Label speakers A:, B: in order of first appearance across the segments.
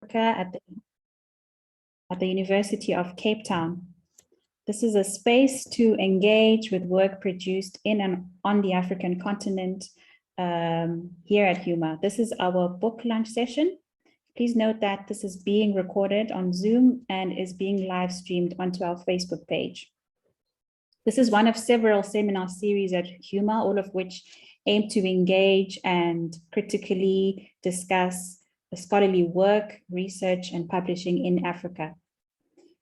A: at the University of Cape Town. This is a space to engage with work produced in and on the African continent here at HUMA. This is our book lunch session. Please note that this is being recorded on Zoom and is being live streamed onto our Facebook page. This is one of several seminar series at HUMA, all of which aim to engage and critically discuss the scholarly work, research, and publishing in Africa.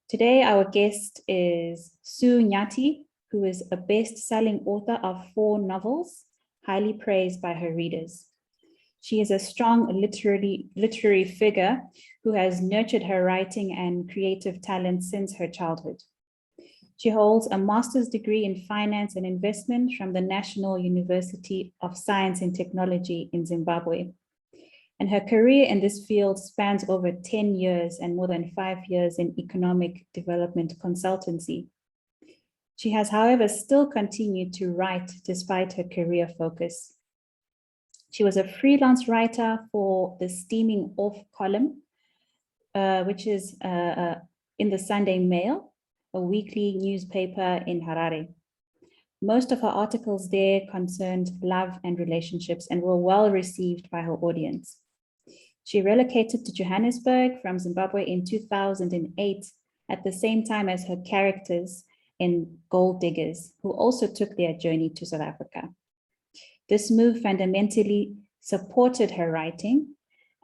A: Today, our guest is Sue Nyathi, who is a best-selling author of 4 novels, highly praised by her readers. She is a strong literary figure who has nurtured her writing and creative talent since her childhood. She holds a master's degree in finance and investment from the National University of Science and Technology in Zimbabwe. And her career in this field spans over 10 years and more than 5 years in economic development consultancy. She has, however, still continued to write despite her career focus. She was a freelance writer for the Steaming Off column, which is in the Sunday Mail, a weekly newspaper in Harare. Most of her articles there concerned love and relationships and were well received by her audience. She relocated to Johannesburg from Zimbabwe in 2008, at the same time as her characters in Gold Diggers, who also took their journey to South Africa. This move fundamentally supported her writing,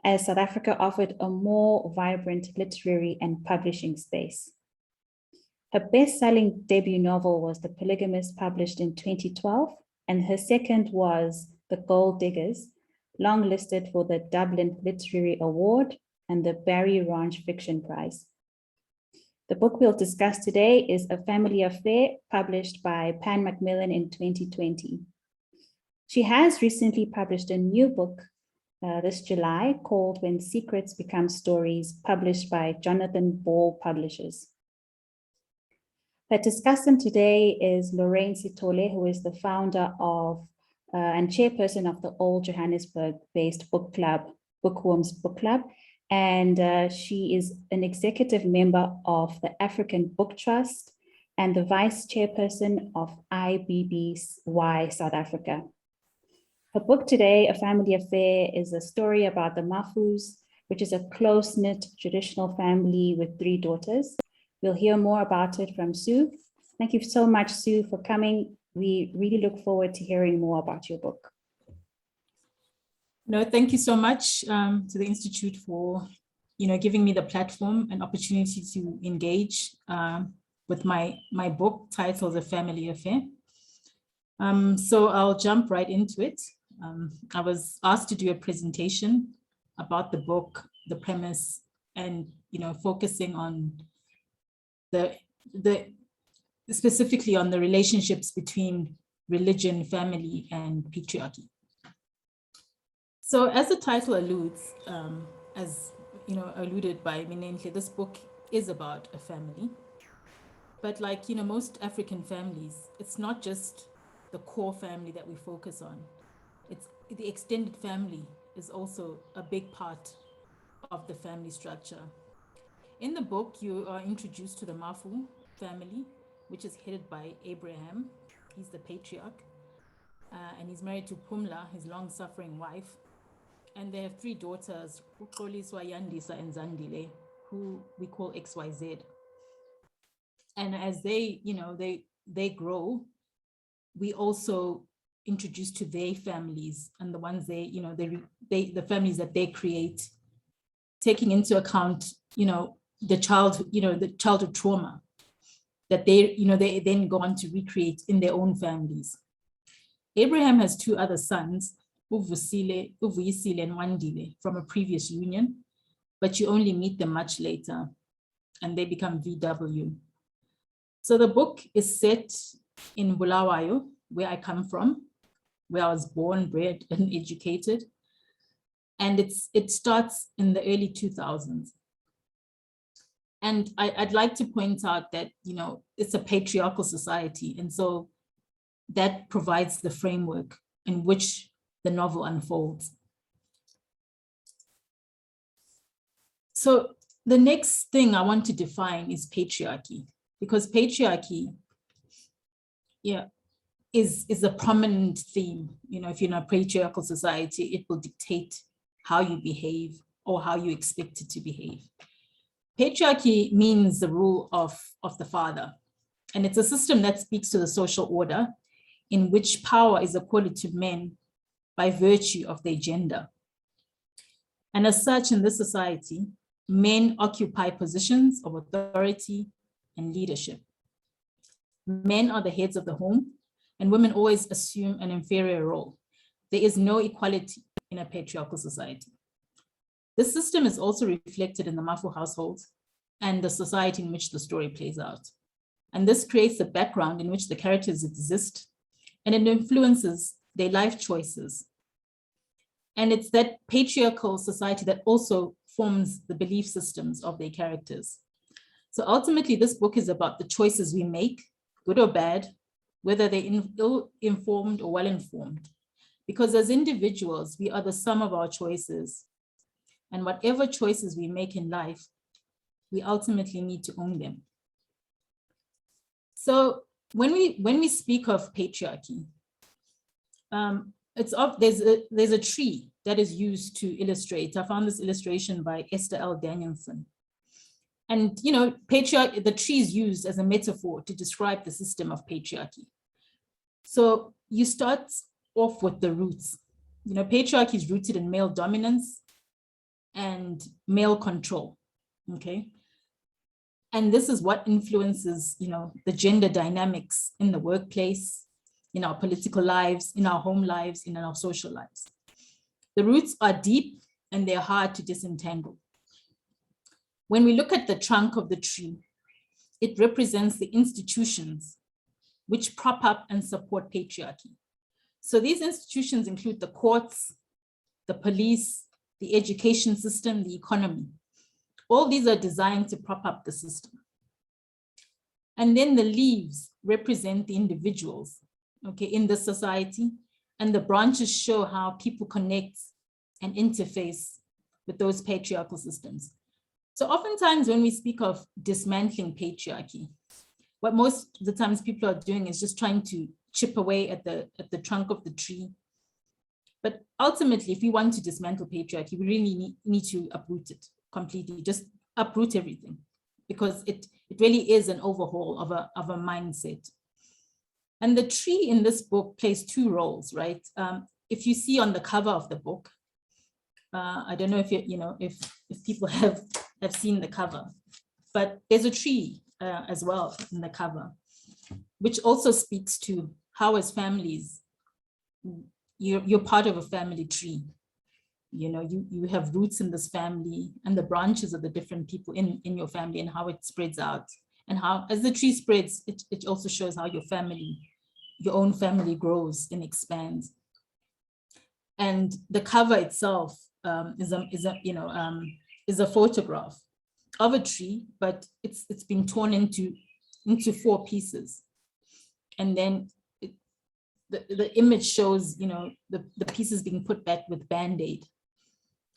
A: as South Africa offered a more vibrant literary and publishing space. Her best-selling debut novel was The Polygamist, published in 2012, and her second was The Gold Diggers, long-listed for the Dublin Literary Award and the Barry Ranch Fiction Prize. The book we'll discuss today is A Family Affair, published by Pan Macmillan in 2020. She has recently published a new book this July called When Secrets Become Stories, published by Jonathan Ball Publishers. Her discussant today is Lorraine Sitole, who is the founder of and chairperson of the Old Johannesburg-based book club, Bookworms Book Club, and she is an executive member of the African Book Trust and the vice chairperson of IBBY South Africa. Her book today, A Family Affair, is a story about the Mafus, which is a close-knit traditional family with 3 daughters. We'll hear more about it from Sue. Thank you so much, Sue, for coming. We really look forward to hearing more about your book.
B: No, thank you so much to the Institute for, giving me the platform and opportunity to engage with my book titled A Family Affair. So I'll jump right into it. I was asked to do a presentation about the book, the premise, and focusing on specifically on the relationships between religion, family, and patriarchy. So as the title alludes, alluded by Minenhle, this book is about a family. But like, most African families, it's not just the core family that we focus on. It's the extended family is also a big part of the family structure. In the book, you are introduced to the Mafu family, which is headed by Abraham. He's the patriarch, and he's married to Pumla, his long-suffering wife. And they have 3 daughters, Uxoliswa, Yandisa, and Zandile, who we call XYZ. And as they grow, we also introduced to their families and the ones the families that they create, taking into account, the childhood trauma that they then go on to recreate in their own families. Abraham has 2 other sons, Uvuyisile and Wandile, from a previous union, but you only meet them much later, and they become VW. So the book is set in Bulawayo, where I come from, where I was born, bred, and educated. And it starts in the early 2000s. And I'd like to point out that, it's a patriarchal society. And so that provides the framework in which the novel unfolds. So the next thing I want to define is patriarchy, because patriarchy, yeah, is a prominent theme. You know, if you're in a patriarchal society, it will dictate how you behave or how you expect it to behave. Patriarchy means the rule of the father, and it's a system that speaks to the social order in which power is accorded to men by virtue of their gender. And as such, in this society, men occupy positions of authority and leadership. Men are the heads of the home, and women always assume an inferior role. There is no equality in a patriarchal society. This system is also reflected in the Mafu household and the society in which the story plays out. And this creates the background in which the characters exist, and it influences their life choices. And it's that patriarchal society that also forms the belief systems of their characters. So ultimately, this book is about the choices we make, good or bad, whether they're ill-informed or well-informed. Because as individuals, we are the sum of our choices. And whatever choices we make in life, we ultimately need to own them. So when we speak of patriarchy, there's a tree that is used to illustrate. I found this illustration by Esther L. Danielson. And you know, the tree is used as a metaphor to describe the system of patriarchy. So you start off with the roots. You know, patriarchy is rooted in male dominance and male control, okay? And this is what influences, you know, the gender dynamics in the workplace, in our political lives, in our home lives, in our social lives. The roots are deep and they're hard to disentangle. When we look at the trunk of the tree, it represents the institutions which prop up and support patriarchy. So these institutions include the courts, the police, the education system, the economy. All these are designed to prop up the system. And then the leaves represent the individuals, okay, in the society, and the branches show how people connect and interface with those patriarchal systems. So oftentimes when we speak of dismantling patriarchy, what most of the times people are doing is just trying to chip away at the trunk of the tree. But ultimately, if we want to dismantle patriarchy, we really need to uproot it completely, just uproot everything, because it really is an overhaul of a mindset. And the tree in this book plays two roles, right? If you see on the cover of the book, I don't know if if people have seen the cover, but there's a tree as well in the cover, which also speaks to how as families, you're part of a family tree. You know, you have roots in this family and the branches of the different people in your family and how it spreads out. And how, as the tree spreads, it also shows how your own family grows and expands. And the cover itself is a photograph of a tree, but it's been torn into 4 pieces. And then the image shows, you know, the pieces being put back with Band-Aid,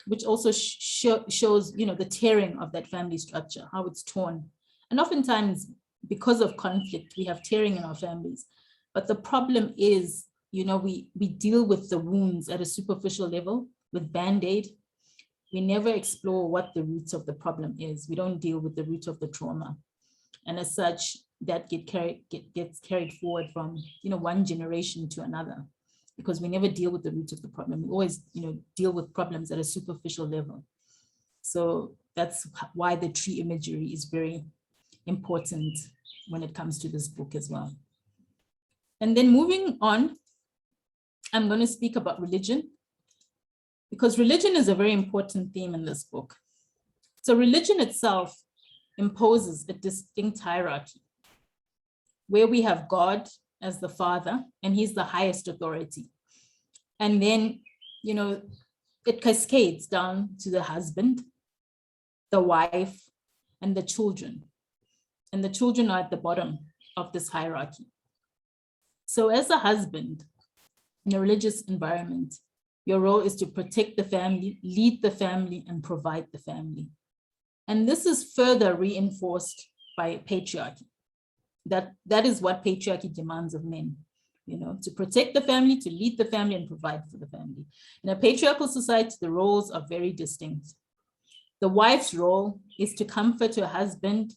B: which also shows, you know, the tearing of that family structure, how it's torn. And oftentimes, because of conflict, we have tearing in our families. But the problem is, you know, we deal with the wounds at a superficial level with Band-Aid. We never explore what the roots of the problem is. We don't deal with the root of the trauma. And as such, that gets carried forward from, you know, one generation to another, because we never deal with the root of the problem. We always, you know, deal with problems at a superficial level. So that's why the tree imagery is very important when it comes to this book as well. And then moving on, I'm going to speak about religion, because religion is a very important theme in this book. So religion itself imposes a distinct hierarchy where we have God as the father, and he's the highest authority. And then, you know, it cascades down to the husband, the wife, and the children. And the children are at the bottom of this hierarchy. So as a husband in a religious environment, your role is to protect the family, lead the family, and provide the family. And this is further reinforced by patriarchy. That is what patriarchy demands of men, to protect the family, to lead the family, and provide for the family. In a patriarchal society, the roles are very distinct. The wife's role is to comfort her husband,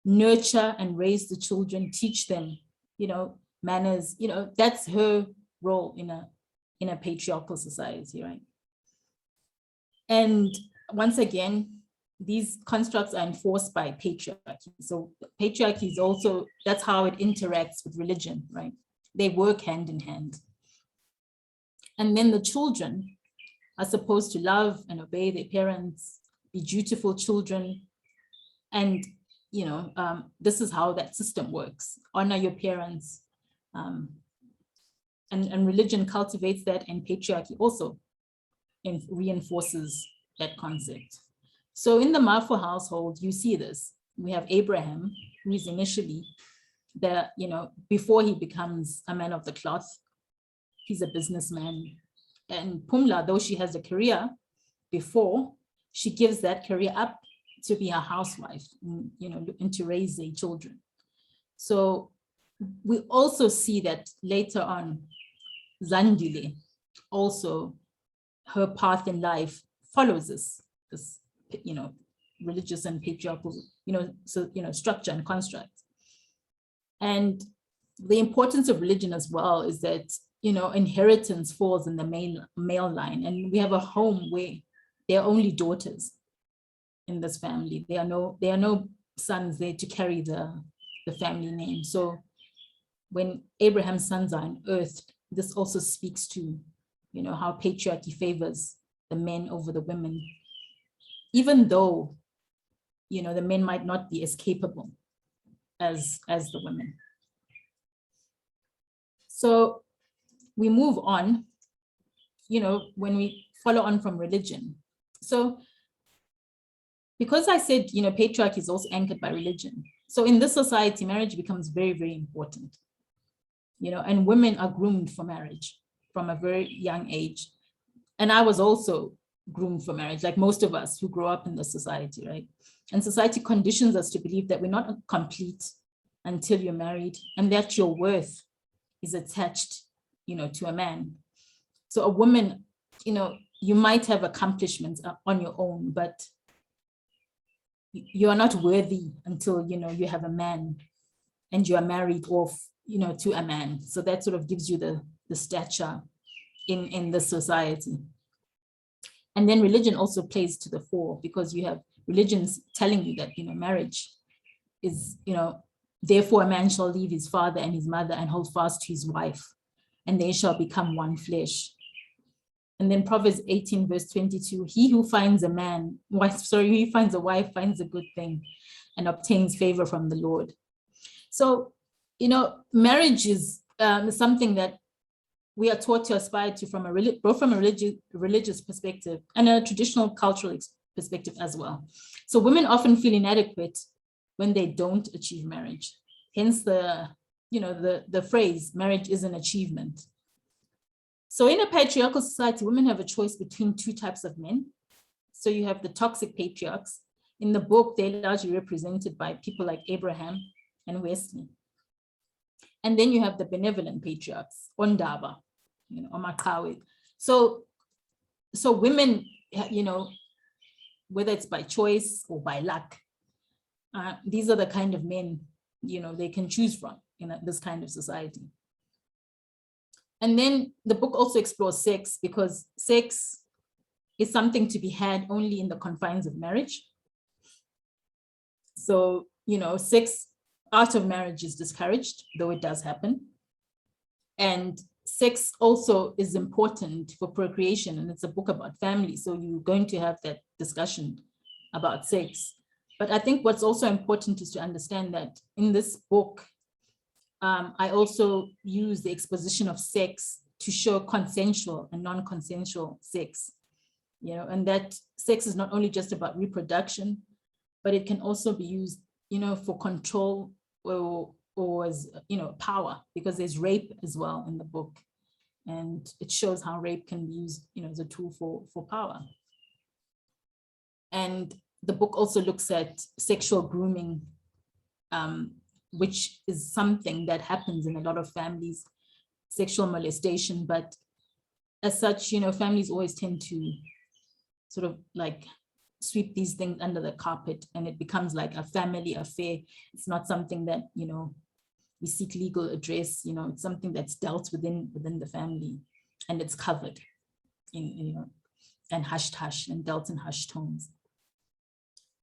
B: nurture and raise the children, teach them, manners, that's her role in a patriarchal society, right? And once again, these constructs are enforced by patriarchy. So patriarchy is also, that's how it interacts with religion, right? They work hand in hand. And then the children are supposed to love and obey their parents, be dutiful children. And, this is how that system works. Honor your parents. And religion cultivates that, and patriarchy also reinforces that concept. So in the Mafo household, you see this. We have Abraham, who is initially before he becomes a man of the cloth, he's a businessman. And Pumla, though she has a career before, she gives that career up to be a housewife, and to raise their children. So we also see that later on, Zandile, also her path in life follows this religious and patriarchal, structure and construct. And the importance of religion as well is that, inheritance falls in the male line, and we have a home where there are only daughters in this family. There are no sons there to carry the family name. So when Abraham's sons are unearthed, this also speaks to, how patriarchy favors the men over the women, even though, the men might not be as capable as the women. So we move on, when we follow on from religion. So because I said, patriarchy is also anchored by religion. So in this society, marriage becomes very, very important, and women are groomed for marriage from a very young age. And I was also groomed for marriage, like most of us who grow up in this society, right? And society conditions us to believe that we're not complete until you're married, and that your worth is attached, to a man. So a woman, you might have accomplishments on your own, but you are not worthy until, you have a man and you are married off, to a man. So that sort of gives you the stature in the society. And then religion also plays to the fore, because you have religions telling you that, marriage is, therefore a man shall leave his father and his mother and hold fast to his wife, and they shall become one flesh. And then Proverbs 18 verse 22, he who finds a wife finds a good thing and obtains favor from the Lord. So, marriage is something that we are taught to aspire to both from a religious perspective and a traditional cultural perspective as well. So women often feel inadequate when they don't achieve marriage. Hence the phrase, marriage is an achievement. So in a patriarchal society, women have a choice between two types of men. So you have the toxic patriarchs. In the book, they're largely represented by people like Abraham and Wesley. And then you have the benevolent patriarchs, Ondaba, Omakawe. So women, whether it's by choice or by luck, these are the kind of men, they can choose from in this kind of society. And then the book also explores sex, because sex is something to be had only in the confines of marriage. So, sex out of marriage is discouraged, though it does happen. And sex also is important for procreation, and it's a book about family. So you're going to have that discussion about sex. But I think what's also important is to understand that in this book, I also use the exposition of sex to show consensual and non-consensual sex, and that sex is not only just about reproduction, but it can also be used, for control or as, power, because there's rape as well in the book. And it shows how rape can be used, as a tool for power. And the book also looks at sexual grooming, which is something that happens in a lot of families, sexual molestation. But as such, families always tend to sort of like sweep these things under the carpet, and it becomes like a family affair. It's not something that, we seek legal address. It's something that's dealt within the family, and it's covered in and hushed and dealt in hushed tones.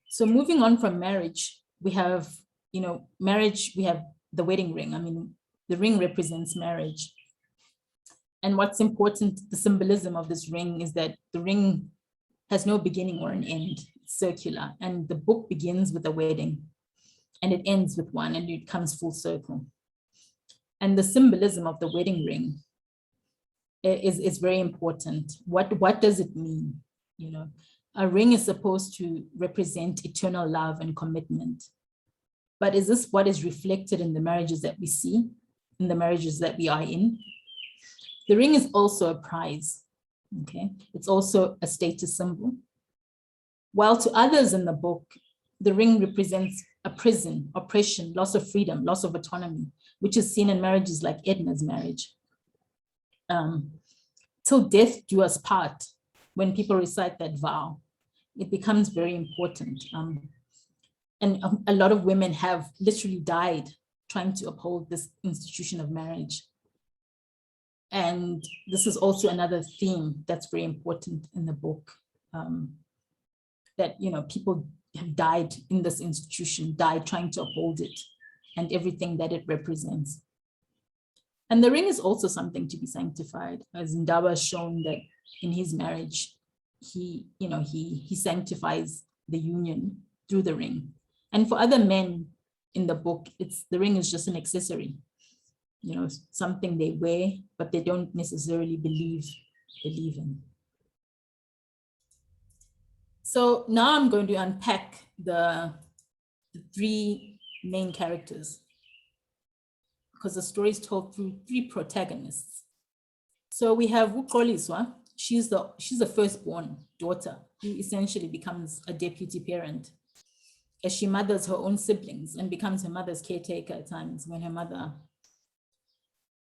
B: So moving on from marriage, we have, marriage, we have the wedding ring. I mean, the ring represents marriage. And what's important, the symbolism of this ring is that the ring has no beginning or an end. It's circular. And the book begins with a wedding and it ends with one, and it comes full circle. And the symbolism of the wedding ring is very important. What does it mean? A ring is supposed to represent eternal love and commitment. But is this what is reflected in the marriages that we see, in the marriages that we are in? The ring is also a prize, okay? It's also a status symbol. While to others in the book, the ring represents a prison, oppression, loss of freedom, loss of autonomy, which is seen in marriages like Edna's marriage. Till death do us part, when people recite that vow, it becomes very important. And a lot of women have literally died trying to uphold this institution of marriage. And this is also another theme that's very important in the book, that, people have died in this institution, died trying to uphold it and everything that it represents. And the ring is also something to be sanctified, as Ndaba has shown that in his marriage, he sanctifies the union through the ring. And for other men in the book, the ring is just an accessory, something they wear, but they don't necessarily believe in. So now I'm going to unpack the three main characters, because the story is told through three protagonists. So we have Uxoliswa. She's the firstborn daughter who essentially becomes a deputy parent as she mothers her own siblings and becomes her mother's caretaker at times when her mother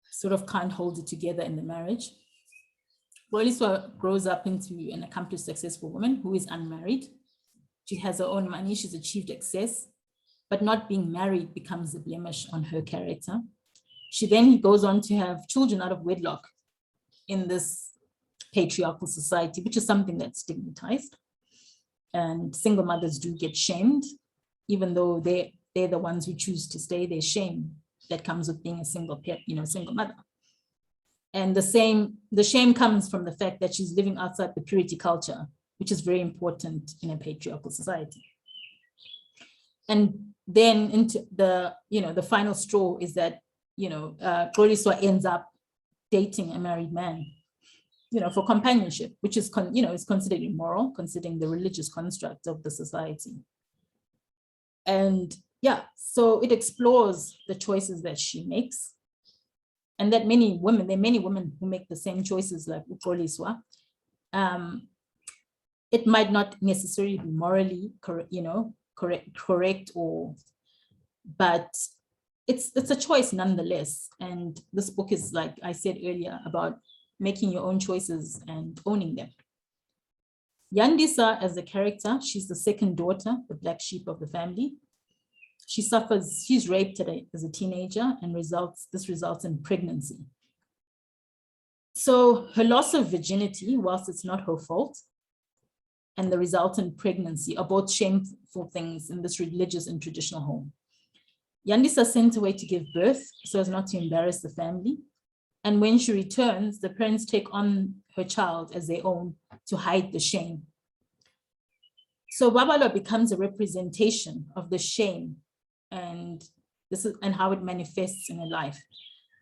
B: sort of can't hold it together in the marriage. Uxoliswa grows up into an accomplished, successful woman who is unmarried. She has her own money, she's achieved success, but not being married becomes a blemish on her character. She then goes on to have children out of wedlock in this patriarchal society, which is something that's stigmatized. And single mothers do get shamed, even though they're the ones who choose to stay. There's shame that comes with being a single mother. And the shame comes from the fact that she's living outside the purity culture, which is very important in a patriarchal society. And then into the final straw is that, Uxoliswa ends up dating a married man, for companionship, which is, is considered immoral, considering the religious construct of the society. And so it explores the choices that she makes, and that there are many women who make the same choices like Uxoliswa. It might not necessarily be morally correct, but it's a choice nonetheless. And this book is, like I said earlier, about making your own choices and owning them. Yandisa as a character, she's the second daughter, the black sheep of the family. She's raped as a teenager, and this results in pregnancy. So her loss of virginity, whilst it's not her fault, and the resultant pregnancy are both shameful things in this religious and traditional home. Yandisa sent away to give birth so as not to embarrass the family. And when she returns, the parents take on her child as their own to hide the shame. So Babalo becomes a representation of the shame and how it manifests in her life.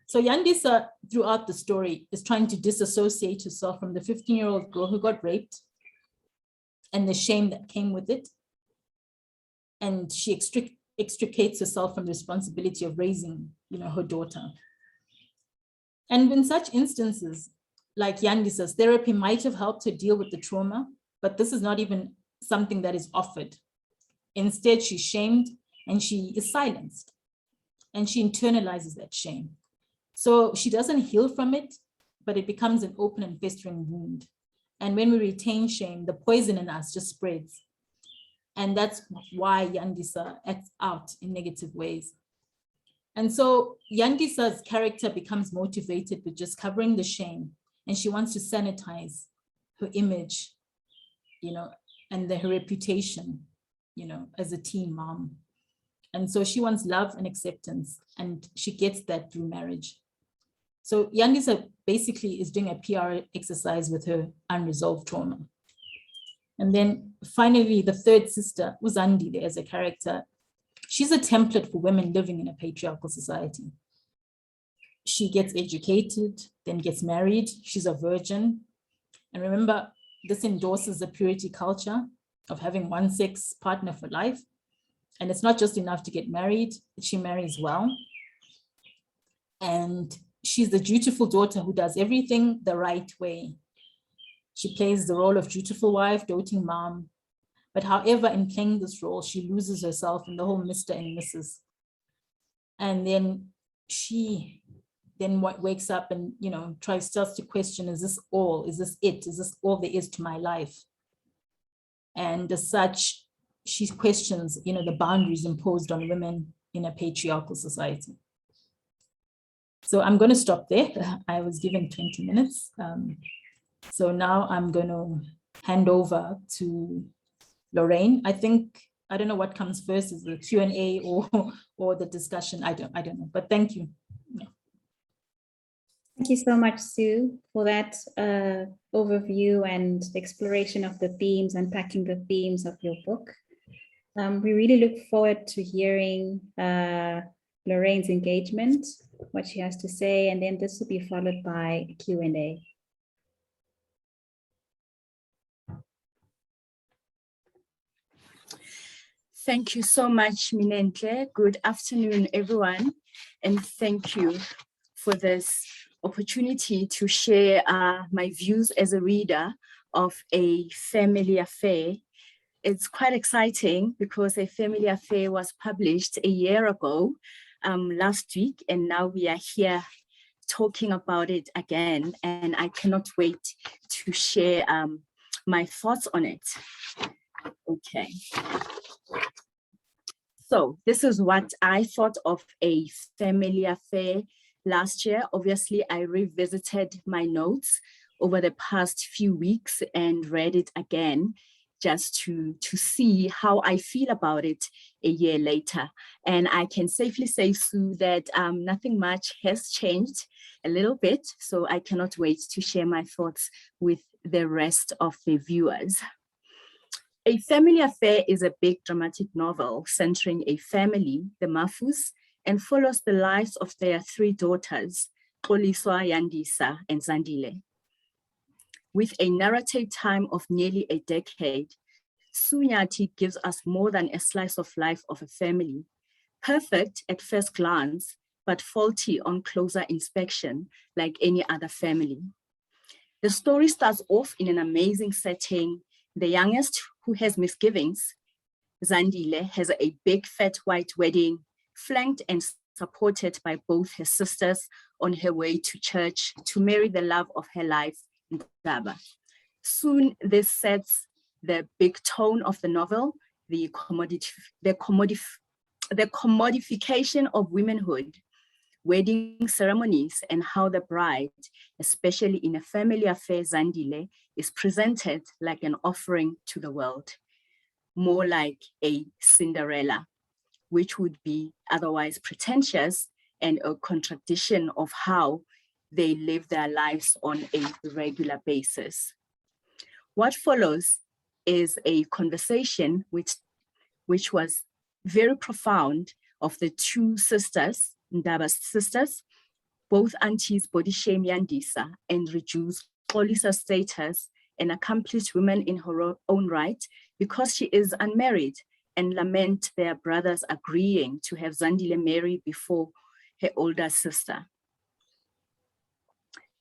B: So Yandisa, throughout the story, is trying to disassociate herself from the 15-year-old girl who got raped and the shame that came with it. And she extricates herself from the responsibility of raising, her daughter. And in such instances, like Yandisa's, therapy might have helped her deal with the trauma, but this is not even something that is offered. Instead, she's shamed and she is silenced, and she internalizes that shame. So she doesn't heal from it, but it becomes an open and festering wound. And when we retain shame, the poison in us just spreads. And that's why Yandisa acts out in negative ways. And so Yandisa's character becomes motivated with just covering the shame, and she wants to sanitize her image, and her reputation, as a teen mom. And so she wants love and acceptance, and she gets that through marriage. So Yandisa basically is doing a PR exercise with her unresolved trauma. And then finally, the third sister, Uzandile, as a character, she's a template for women living in a patriarchal society. She gets educated, then gets married. She's a virgin. And remember, this endorses the purity culture of having one sex partner for life. And it's not just enough to get married, she marries well. And she's the dutiful daughter who does everything the right way. She plays the role of dutiful wife, doting mom. But however, in playing this role, she loses herself in the whole Mr. and Mrs. And then she wakes up and, starts to question, is this all? Is this it? Is this all there is to my life? And as such, she questions, the boundaries imposed on women in a patriarchal society. So I'm going to stop there. I was given 20 minutes. So now I'm going to hand over to Lorraine. I don't know what comes first, is the Q&A or the discussion. I don't know, but thank you.
A: Thank you so much, Sue, for that overview and exploration of the themes, unpacking the themes of your book. We really look forward to hearing Lorraine's engagement, what she has to say, and then this will be followed by a Q&A.
C: Thank you so much, Minentle. Good afternoon, everyone. And thank you for this opportunity to share my views as a reader of A Family Affair. It's quite exciting because A Family Affair was published a year ago, last week, and now we are here talking about it again, and I cannot wait to share my thoughts on it. Okay. So this is what I thought of A Family Affair last year. Obviously, I revisited my notes over the past few weeks and read it again just to see how I feel about it a year later. And I can safely say, Sue, that nothing much has changed, a little bit. So I cannot wait to share my thoughts with the rest of the viewers. A Family Affair is a big dramatic novel centering a family, the Mafus, and follows the lives of their three daughters, Xoliswa, Yandisa, and Zandile. With a narrative time of nearly a decade, Nyathi gives us more than a slice of life of a family, perfect at first glance, but faulty on closer inspection, like any other family. The story starts off in an amazing setting. The youngest, who has misgivings, Zandile, has a big fat white wedding, flanked and supported by both her sisters on her way to church to marry the love of her life, Ndaba. Soon this sets the big tone of the novel, the commodification of womanhood, wedding ceremonies, and how the bride, especially in A Family Affair, Zandile, is presented like an offering to the world, more like a Cinderella, which would be otherwise pretentious and a contradiction of how they live their lives on a regular basis. What follows is a conversation which was very profound of the two sisters, Ndaba's sisters, both aunties body shame Yandisa and reduce Xolisa's status, an accomplished woman in her own right, because she is unmarried, and lament their brothers agreeing to have Zandile marry before her older sister.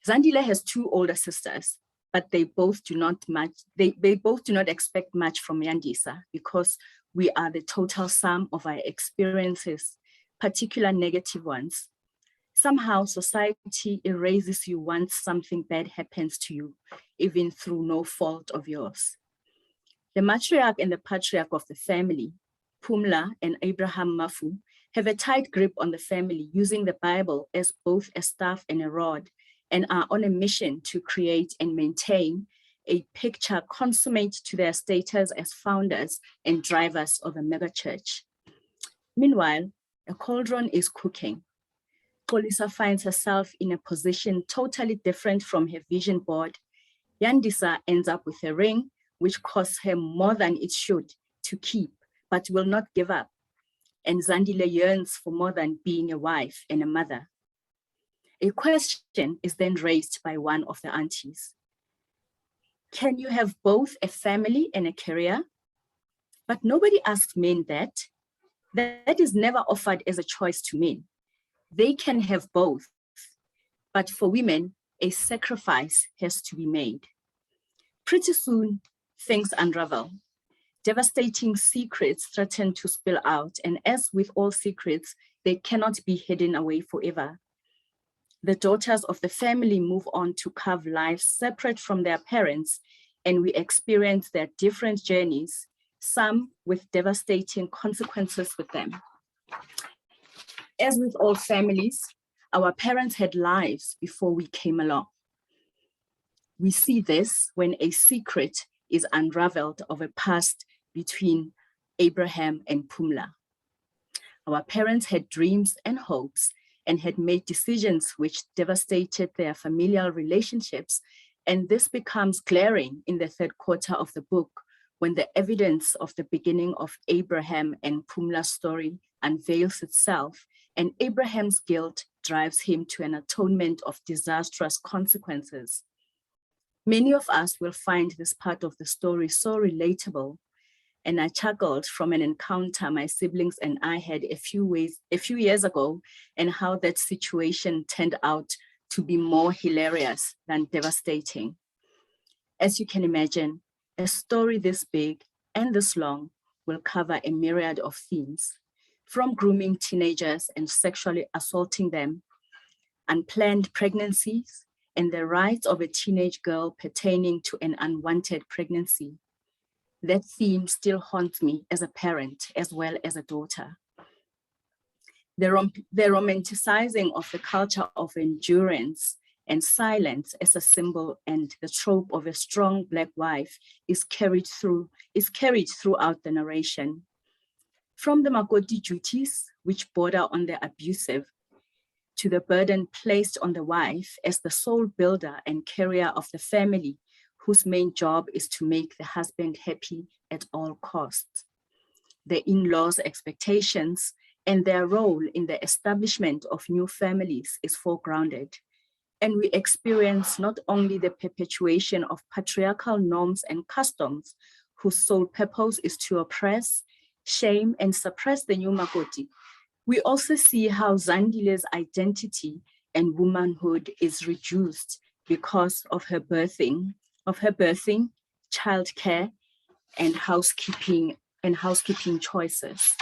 C: Zandile has two older sisters, but they both do not expect much from Yandisa because we are the total sum of our experiences, particular negative ones. Somehow society erases you once something bad happens to you, even through no fault of yours. The matriarch and the patriarch of the family, Pumla and Abraham Mafu, have a tight grip on the family using the Bible as both a staff and a rod, and are on a mission to create and maintain a picture consummate to their status as founders and drivers of a megachurch. Meanwhile, a cauldron is cooking. Polisa finds herself in a position totally different from her vision board. Yandisa ends up with a ring, which costs her more than it should to keep, but will not give up. And Zandile yearns for more than being a wife and a mother. A question is then raised by one of the aunties. Can you have both a family and a career? But nobody asks men that. That is never offered as a choice to men. They can have both, but for women, a sacrifice has to be made. Pretty soon, things unravel. Devastating secrets threaten to spill out, and as with all secrets, they cannot be hidden away forever. The daughters of the family move on to carve lives separate from their parents, and we experience their different journeys, some with devastating consequences with them. As with all families, our parents had lives before we came along. We see this when a secret is unraveled of a past between Abraham and Pumla. Our parents had dreams and hopes and had made decisions which devastated their familial relationships, and this becomes glaring in the third quarter of the book when the evidence of the beginning of Abraham and Pumla's story unveils itself, and Abraham's guilt drives him to an atonement of disastrous consequences. Many of us will find this part of the story so relatable, and I chuckled from an encounter my siblings and I had a few years ago, and how that situation turned out to be more hilarious than devastating. As you can imagine, a story this big and this long will cover a myriad of themes, from grooming teenagers and sexually assaulting them, unplanned pregnancies, and the rights of a teenage girl pertaining to an unwanted pregnancy. That theme still haunts me as a parent as well as a daughter. The romanticizing of the culture of endurance and silence as a symbol and the trope of a strong Black wife is carried throughout the narration. From the Makoti duties, which border on the abusive, to the burden placed on the wife as the sole builder and carrier of the family, whose main job is to make the husband happy at all costs. The in-laws' expectations and their role in the establishment of new families is foregrounded. And we experience not only the perpetuation of patriarchal norms and customs, whose sole purpose is to oppress, shame, and suppress the new Makoti. We also see how Zandile's identity and womanhood is reduced because of her birthing, childcare, and housekeeping choices.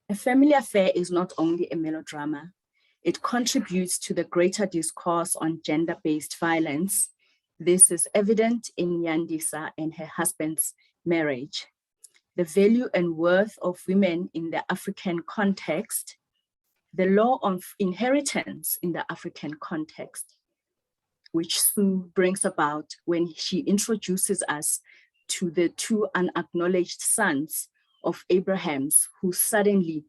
C: A family affair is not only a melodrama, it contributes to the greater discourse on gender-based violence. This is evident in Yandisa and her husband's marriage. The value and worth of women in the African context, the law of inheritance in the African context, which Sue brings about when she introduces us to the two unacknowledged sons of Abraham's, who suddenly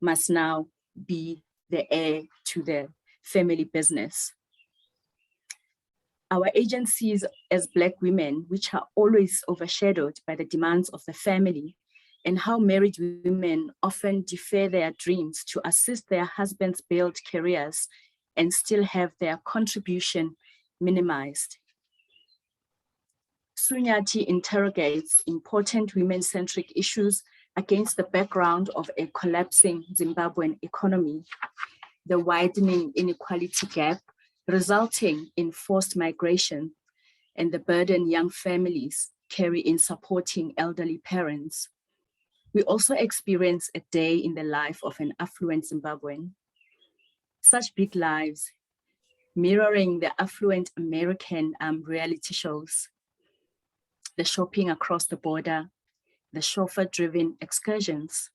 C: must now be the heir to the family business. Our agencies as Black women, which are always overshadowed by the demands of the family, and how married women often defer their dreams to assist their husbands build careers and still have their contribution minimized. Nyathi interrogates important women-centric issues against the background of a collapsing Zimbabwean economy, the widening inequality gap resulting in forced migration and the burden young families carry in supporting elderly parents. We also experience a day in the life of an affluent Zimbabwean. Such big lives, mirroring the affluent American reality shows, the shopping across the border, the chauffeur-driven excursions.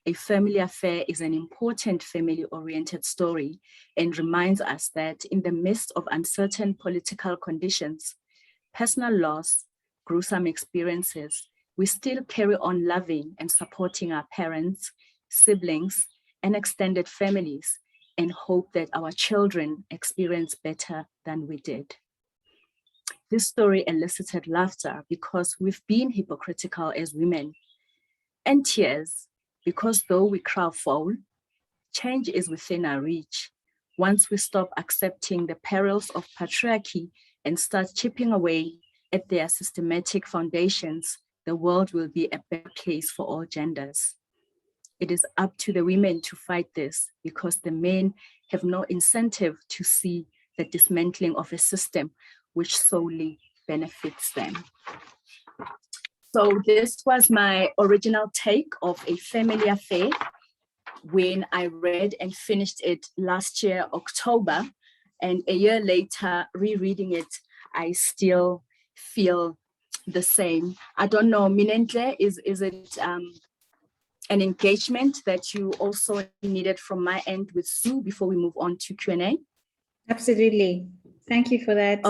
C: A family affair is an important family-oriented story and reminds us that in the midst of uncertain political conditions, personal loss, gruesome experiences, we still carry on loving and supporting our parents, siblings, and extended families, and hope that our children experience better than we did. This story elicited laughter because we've been hypocritical as women, and tears because though we fall, change is within our reach. Once we stop accepting the perils of patriarchy and start chipping away at their systematic foundations, the world will be a better place for all genders. It is up to the women to fight this because the men have no incentive to see the dismantling of a system which solely benefits them. So this was my original take of A Family Affair when I read and finished it last year, October, and a year later, rereading it, I still feel the same. I don't know, Minentle, is it an engagement that you also needed from my end with Sue before we move on to Q&A?
A: Absolutely. Thank you for that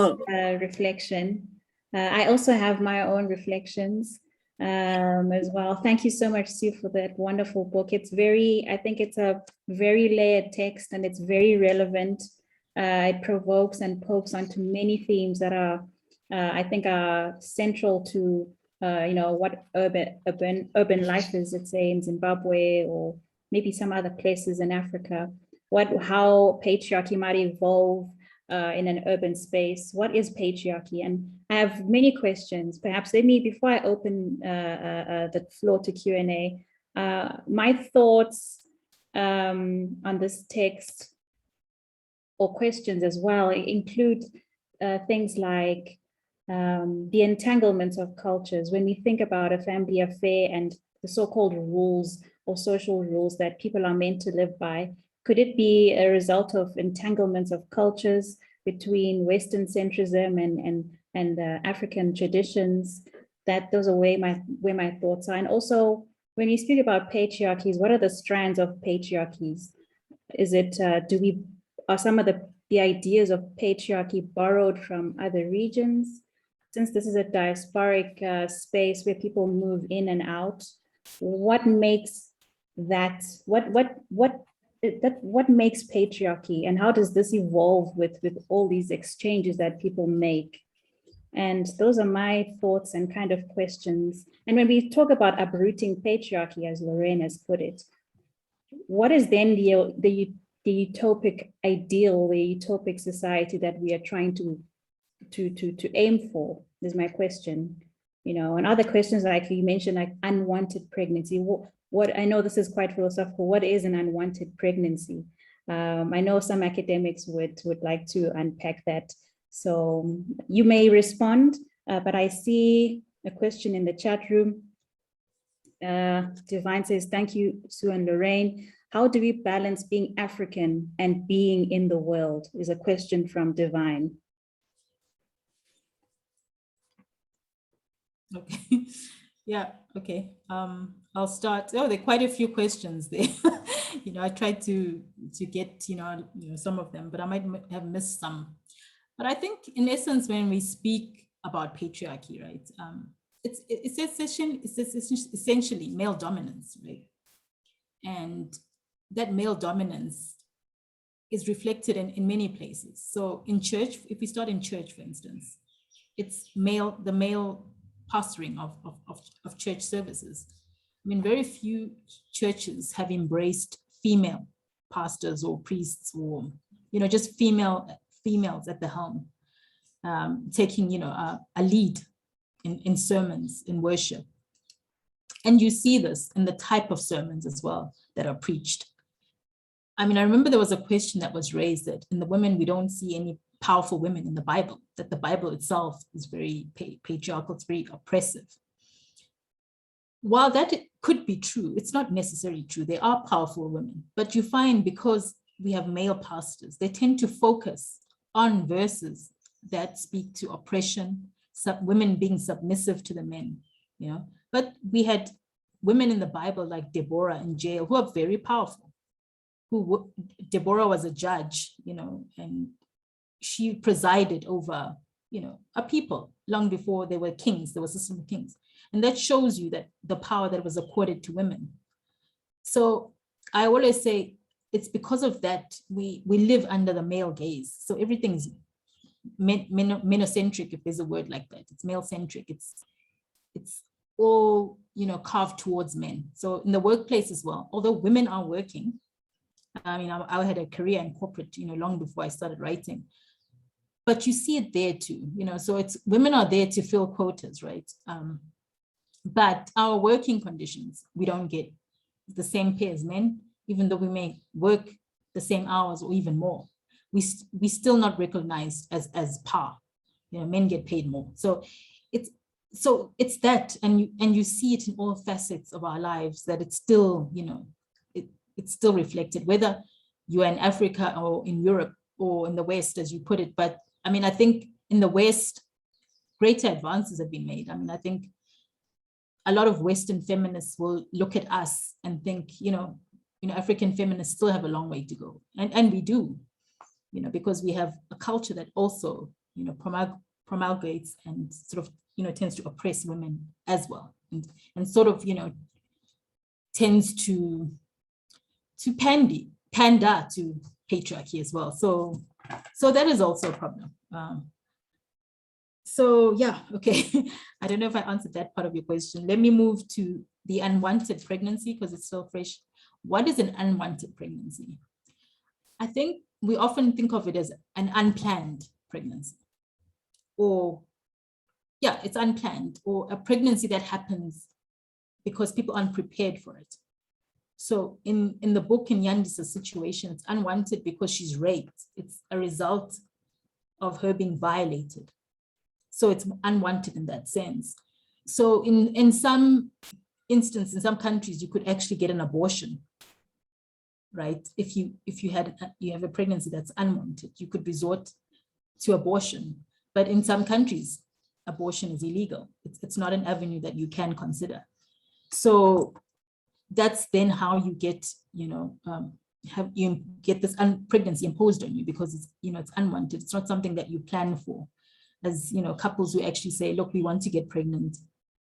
A: reflection. I also have my own reflections as well. Thank you so much, Sue, for that wonderful book. I think it's a very layered text and it's very relevant. It provokes and pokes onto many themes that are, I think, are central to what urban life is, let's say in Zimbabwe or maybe some other places in Africa. How patriarchy might evolve in an urban space. What is patriarchy? And I have many questions. Perhaps before I open the floor to Q&A, my thoughts on this text or questions as well include things like the entanglements of cultures. When we think about a family affair and the so-called rules or social rules that people are meant to live by, could it be a result of entanglements of cultures between Western centrism and African traditions? Those are where my thoughts are. And also, when you speak about patriarchies, what are the strands of patriarchies? Is it are some of the ideas of patriarchy borrowed from other regions? Since this is a diasporic space where people move in and out, what makes that? What makes patriarchy, and how does this evolve with all these exchanges that people make? And those are my thoughts and kind of questions. And when we talk about uprooting patriarchy, as Lorraine has put it, what is then the utopic ideal, the utopic society that we are trying to aim for? Is my question. And other questions like you mentioned, like unwanted pregnancy. What I know this is quite philosophical. What is an unwanted pregnancy? I know some academics would like to unpack that. So you may respond, but I see a question in the chat room. Divine says, thank you, Sue and Lorraine. How do we balance being African and being in the world? Is a question from Divine.
B: Okay. Yeah, okay. I'll start. Oh, there are quite a few questions there. I tried to get, some of them, but I might have missed some. But I think in essence, when we speak about patriarchy, right, it's essentially male dominance, right? And that male dominance is reflected in many places. So in church, if we start in church, for instance, it's the male pastoring of church services. I mean, very few churches have embraced female pastors or priests or, just females at the helm, taking, a lead in sermons, in worship. And you see this in the type of sermons as well that are preached. I mean, I remember there was a question that was raised that in the women, we don't see any powerful women in the Bible, that the Bible itself is very patriarchal, it's very oppressive. While that could be true, it's not necessarily true. There are powerful women, but you find because we have male pastors, they tend to focus on verses that speak to oppression, women being submissive to the men, you know. But we had women in the Bible like Deborah in jail who are very powerful. Deborah was a judge, you know, and she presided over, you know, a people long before they were kings. There was a system of kings. And that shows you that the power that was accorded to women. So I always say it's because of that we live under the male gaze. So everything's menocentric, if there's a word like that. It's male-centric. It's all, you know, carved towards men. So in the workplace as well, although women are working, I mean, I had a career in corporate, you know, long before I started writing. But you see it there too, you know, so it's women are there to fill quotas, right? But our working conditions, we don't get the same pay as men, even though we may work the same hours or even more. We still not recognized as par. You know, men get paid more. So it's that, and you see it in all facets of our lives, that it's still, you know, it's still reflected, whether you're in Africa or in Europe or in the West, as you put it. But I mean, I think in the West, greater advances have been made. I mean, I think a lot of Western feminists will look at us and think, you know, African feminists still have a long way to go. And we do, you know, because we have a culture that also, you know, promulgates and sort of, you know, tends to oppress women as well. And sort of, you know, tends to pander to patriarchy as well. So that is also a problem. So yeah, okay. I don't know if I answered that part of your question. Let me move to the unwanted pregnancy because it's still fresh. What is an unwanted pregnancy? I think we often think of it as an unplanned pregnancy, or yeah, it's unplanned, or a pregnancy that happens because people aren't prepared for it. So in the book, in Nyandi's situation, it's unwanted because she's raped. It's a result of her being violated. So it's unwanted in that sense. So in some instances, in some countries, you could actually get an abortion, right? If you have a pregnancy that's unwanted, you could resort to abortion. But in some countries, abortion is illegal. It's not an avenue that you can consider. So that's then how you get, you know, you get this pregnancy imposed on you because it's, you know, it's unwanted. It's not something that you plan for. As, you know, couples who actually say, look, we want to get pregnant.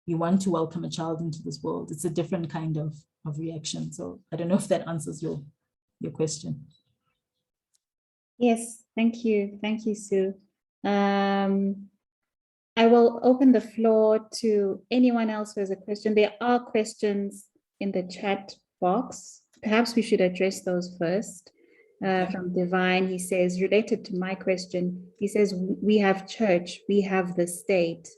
B: We want to welcome a child into this world. It's a different kind of reaction. So I don't know if that answers your question.
A: Yes, thank you. Thank you, Sue. I will open the floor to anyone else who has a question. There are questions in the chat box. Perhaps we should address those first. From Divine, he says, related to my question, he says, we have church, we have the state,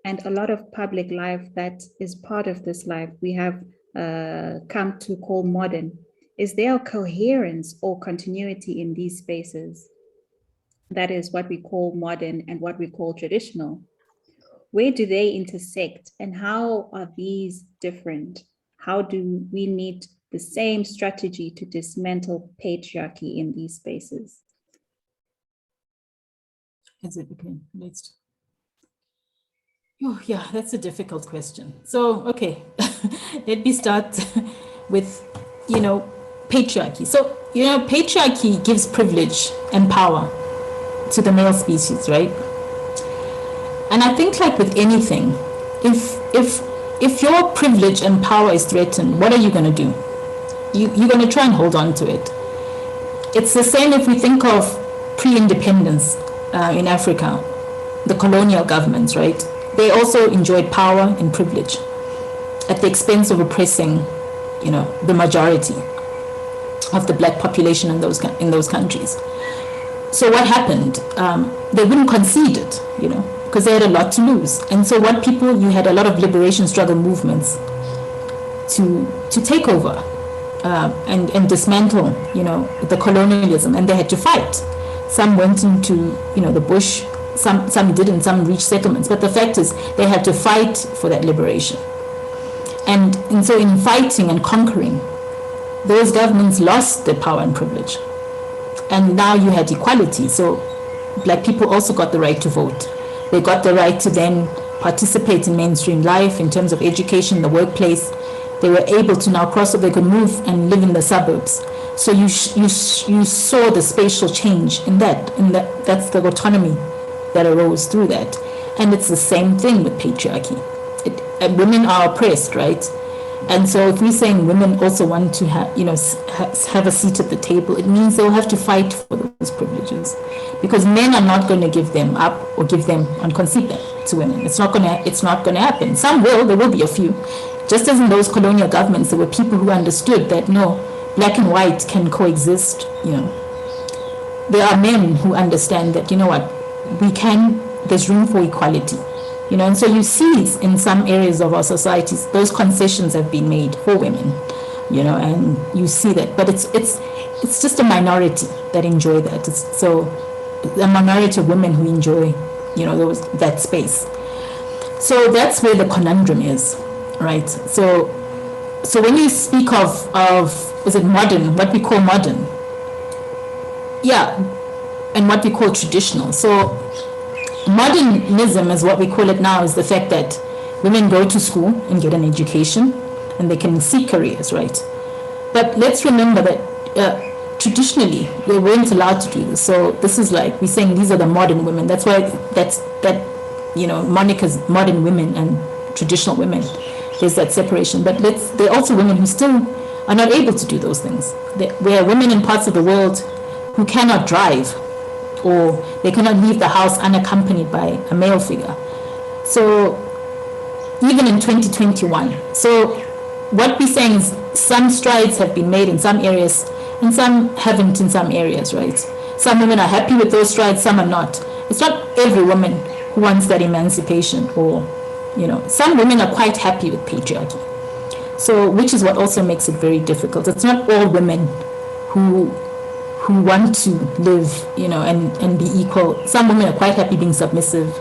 A: and a lot of public life that is part of this life we have come to call modern. Is there a coherence or continuity in these spaces? That is what we call modern and what we call traditional. Where do they intersect and how are these different? How do we need the same strategy to dismantle patriarchy in these spaces?
B: Is it okay? Next. Oh, yeah, that's a difficult question. So, okay, let me start with, you know, patriarchy. So, you know, patriarchy gives privilege and power to the male species, right? And I think, like with anything, if your privilege and power is threatened, what are you going to do? You're going to try and hold on to it. It's the same if we think of pre-independence in Africa, the colonial governments, right? They also enjoyed power and privilege at the expense of oppressing, you know, the majority of the Black population in those countries. So what happened? They wouldn't concede it, you know, because they had a lot to lose. And so you had a lot of liberation struggle movements to take over and dismantle, the colonialism, and they had to fight. Some went into, the bush, some didn't, some reached settlements. But the fact is, they had to fight for that liberation. And so in fighting and conquering, those governments lost their power and privilege. And now you had equality. So Black people also got the right to vote. They got the right to then participate in mainstream life in terms of education, the workplace. They were able to now cross over, they could move and live in the suburbs. So you saw the spatial change in that. That's the autonomy that arose through that. And it's the same thing with patriarchy. Women are oppressed, right? And so if we're saying women also want to have a seat at the table, it means they'll have to fight for those privileges, because men are not going to give them up or give them and concede them to women. It's not going to happen. Some will, there will be a few. Just as in those colonial governments, there were people who understood that no, Black and white can coexist. There are men who understand that, there's room for equality. And so you see in some areas of our societies, those concessions have been made for women, and you see that. But it's just a minority that enjoy that. So a minority of women who enjoy, that space. So that's where the conundrum is, right? So when you speak of is it modern, what we call modern, yeah, and what we call traditional. So modernism, is what we call it now, is the fact that women go to school and get an education and they can seek careers, right? But let's remember that traditionally they weren't allowed to do this. So this is like we're saying these are the modern women. That's why moniker's modern women and traditional women. There's that separation. But there are also women who still are not able to do those things. There are women in parts of the world who cannot drive, or they cannot leave the house unaccompanied by a male figure. So even in 2021, so what we're saying is some strides have been made in some areas and some haven't in some areas, right? Some women are happy with those strides, some are not. It's not every woman who wants that emancipation, or, some women are quite happy with patriarchy. So, which is what also makes it very difficult. It's not all women who want to live, and be equal. Some women are quite happy being submissive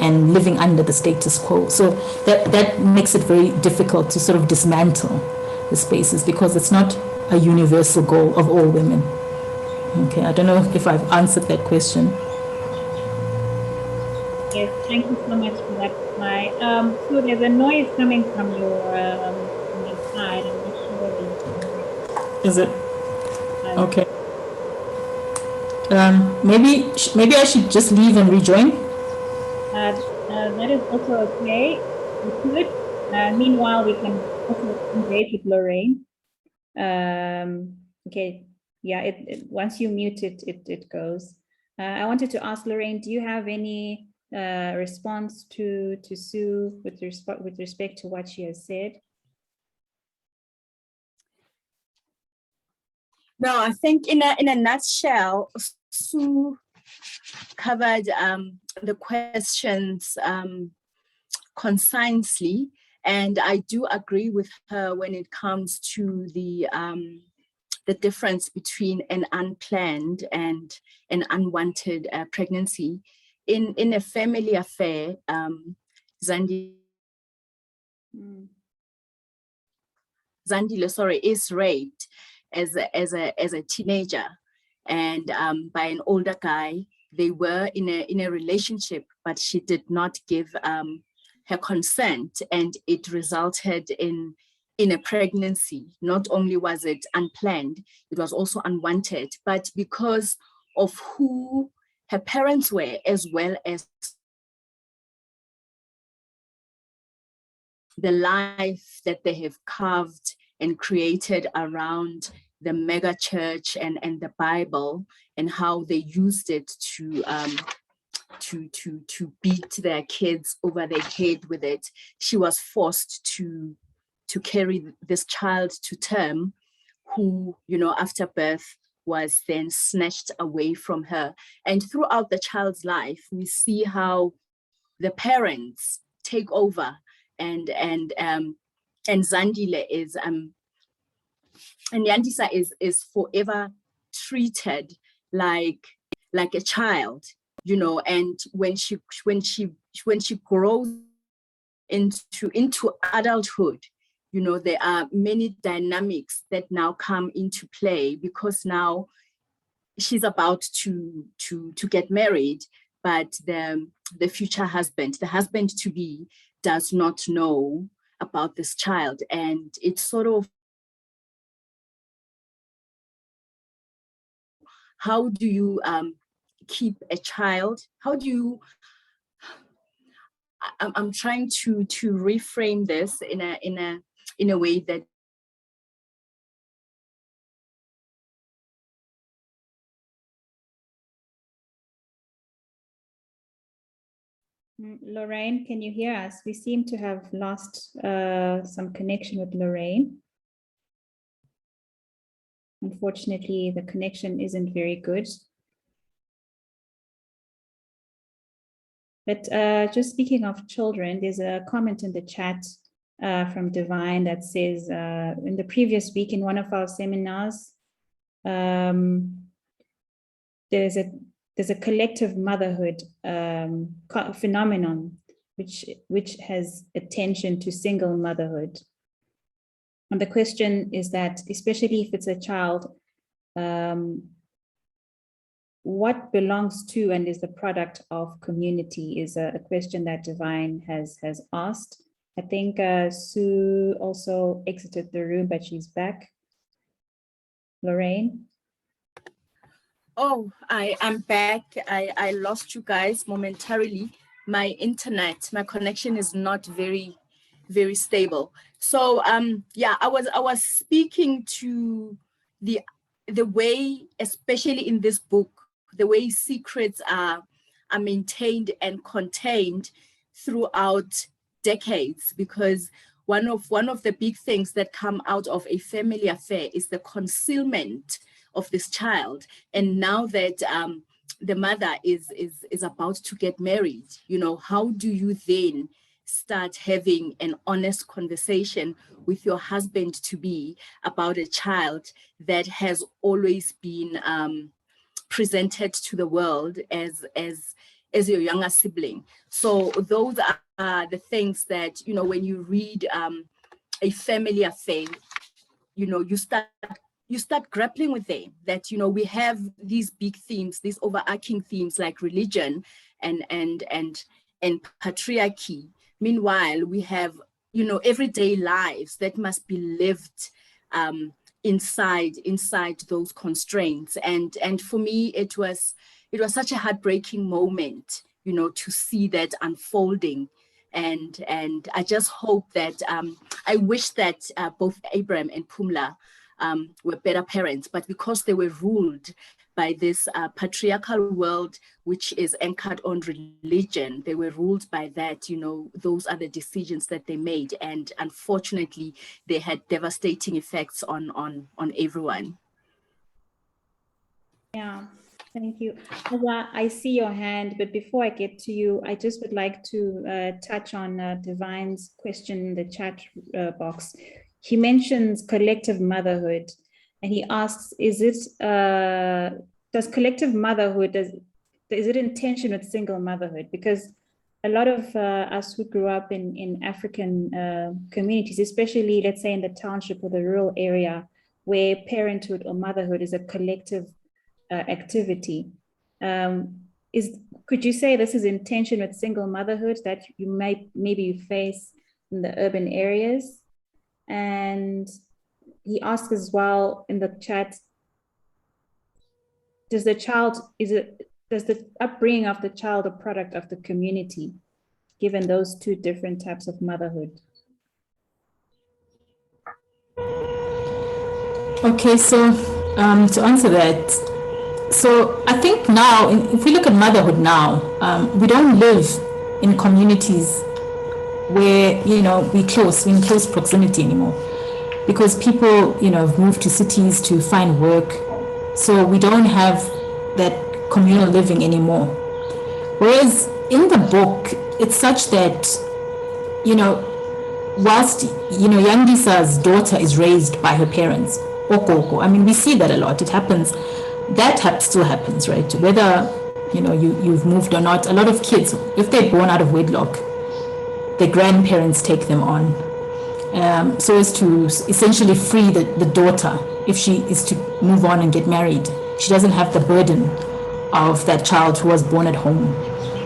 B: and living under the status quo. So that makes it very difficult to sort of dismantle the spaces, because it's not a universal goal of all women. Okay, I don't know if I've answered that question.
A: Yes, thank you so much for that reply. So there's a noise coming from your side. I'm not sure.
B: Is it? Okay. Maybe I should just leave and rejoin.
A: That is also okay. We could. Meanwhile, we can also engage with Lorraine. Okay. Yeah. Once you mute it, it goes. I wanted to ask Lorraine, do you have any response to Sue with respect to what she has said?
C: No, I think in a nutshell, Sue covered the questions concisely, and I do agree with her when it comes to the difference between an unplanned and an unwanted pregnancy. In a family affair, Zandile, is raped as a teenager, and by an older guy. They were in a relationship, but she did not give her consent, and it resulted in a pregnancy. Not only was it unplanned, it was also unwanted, but because of who her parents were, as well as the life that they have carved and created around the mega church and the Bible, and how they used it to beat their kids over their head with it. She was forced to carry this child to term, who, after birth, was then snatched away from her. And throughout the child's life, we see how the parents take over, and Zandile is Nyandisa is forever treated like a child, you know, and when she grows into adulthood, you know, there are many dynamics that now come into play, because now she's about to get married, but the future husband, the husband to be, does not know about this child. And it's sort of, how do you keep a child? How do you, I'm trying to reframe this in a way that
A: Lorraine, can you hear us? We seem to have lost some connection with Lorraine. Unfortunately, the connection isn't very good. But just speaking of children, there's a comment in the chat from Divine that says, in the previous week in one of our seminars, there's a collective motherhood phenomenon which has attention to single motherhood. And the question is that, especially if it's a child, what belongs to and is the product of community is a question that Divine has asked. I think Sue also exited the room, but she's back. Lorraine?
C: Oh, I'm back. I lost you guys momentarily. My internet, my connection is not very stable. So yeah, I was speaking to the way, especially in this book, the way secrets are maintained and contained throughout decades, because one of the big things that come out of a family affair is the concealment of this child. And now that the mother is about to get married, you know, how do you then start having an honest conversation with your husband to be about a child that has always been presented to the world as your younger sibling? So those are the things that, you know, when you read a family affair, you know, you start grappling with them, that, you know, we have these big themes, these overarching themes like religion and patriarchy. Meanwhile, we have, you know, everyday lives that must be lived inside those constraints. And for me, it was such a heartbreaking moment, you know, to see that unfolding. And I just hope that I wish that both Abraham and Pumla were better parents, but because they were ruled by this patriarchal world, which is anchored on religion, they were ruled by that. You know, those are the decisions that they made, and unfortunately, they had devastating effects on everyone.
A: Yeah, thank you. Aza, I see your hand, but before I get to you, I just would like to touch on Divine's question in the chat box. He mentions collective motherhood, and he asks, does collective motherhood, is it in tension with single motherhood? Because a lot of us who grew up in African communities, especially, let's say, in the township or the rural area, where parenthood or motherhood is a collective activity, could you say this is in tension with single motherhood that you maybe face in the urban areas? And he asks as well in the chat, does the upbringing of the child a product of the community, given those two different types of motherhood?
B: Okay, so to answer that, so I think now, if we look at motherhood now, we don't live in communities where, you know, we're in close proximity anymore, because people, you know, have moved to cities to find work. So we don't have that communal living anymore. Whereas in the book, it's such that, you know, whilst, Yandisa's daughter is raised by her parents, okoko, I mean, we see that a lot. It happens. That still happens, right? Whether, you've moved or not, a lot of kids, if they're born out of wedlock, their grandparents take them on. So as to essentially free the daughter if she is to move on and get married. She doesn't have the burden of that child who was born at home.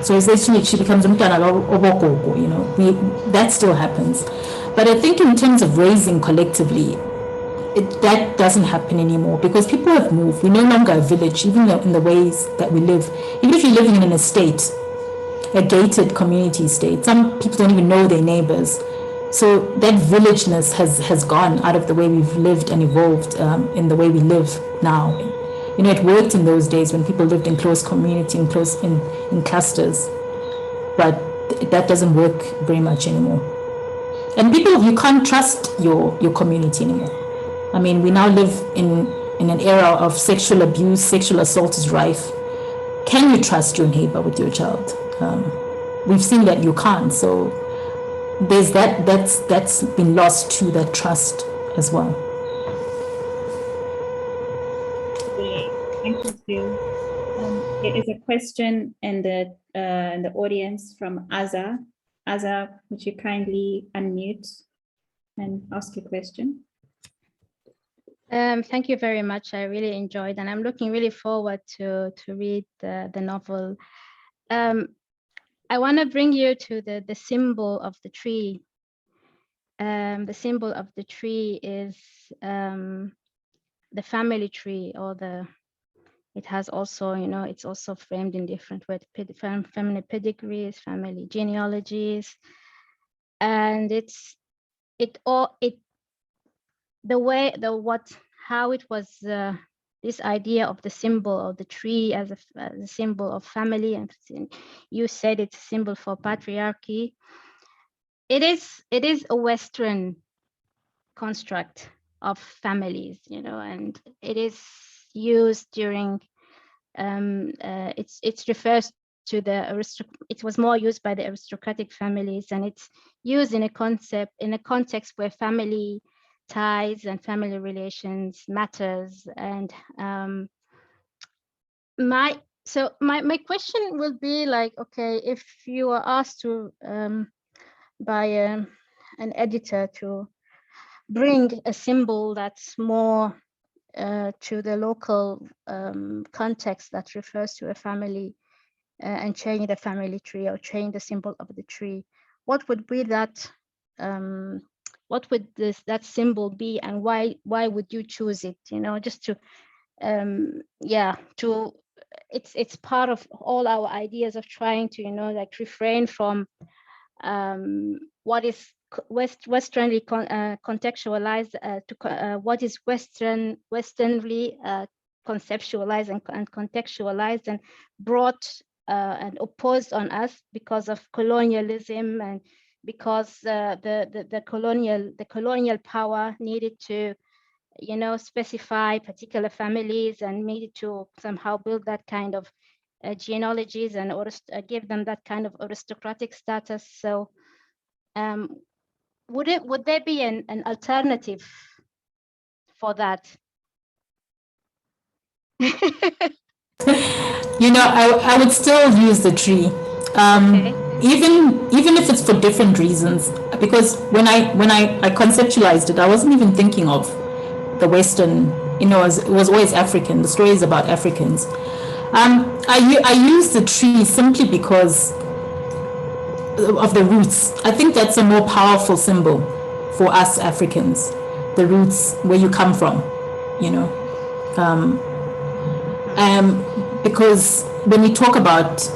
B: So essentially she becomes umntwana obokoko, that still happens. But I think in terms of raising collectively, that doesn't happen anymore because people have moved. We're no longer a village, even in the ways that we live. Even if you're living in an estate, a gated community estate, some people don't even know their neighbors. So that villageness has gone out of the way we've lived and evolved in the way we live now. It worked in those days when people lived in close community, in clusters, but that doesn't work very much anymore. And people, you can't trust your community anymore. I mean, we now live in an era of sexual abuse, sexual assault is rife. Can you trust your neighbor with your child? We've seen that you can't. So there's that's been lost to that trust as well.
A: Thank you, Sue. There is a question in the audience from Aza. Aza, would you kindly unmute and ask your question?
D: Thank you very much. I really enjoyed, and I'm looking really forward to read the novel. I want to bring you to the symbol of the tree. The symbol of the tree is the family tree, or it has also, it's also framed in different ways, family pedigrees, family genealogies, and how it was this idea of the symbol of the tree as a symbol of family, and you said it's a symbol for patriarchy. It is a Western construct of families, and it is used during it refers to it was more used by the aristocratic families, and it's used in a context where family ties and family relations matters. And my question will be like, okay, if you are asked to by an editor to bring a symbol that's more to the local context that refers to a family and change the family tree or change the symbol of the tree, what would be that? What would that symbol be, and why would you choose it? Just to it's part of all our ideas of trying to refrain from what is Westernly contextualized to what is Westernly conceptualized and contextualized and brought and opposed on us because of colonialism, and because the colonial power needed to specify particular families and needed to somehow build that kind of genealogies and give them that kind of aristocratic status. So would there be an alternative for that?
B: I would still use the tree,
D: Okay.
B: even if it's for different reasons. Because when I conceptualized it, I wasn't even thinking of the Western. It was always African. The story is about Africans. I use the tree simply because of the roots. I think that's a more powerful symbol for us Africans. The roots, where you come from, because when we talk about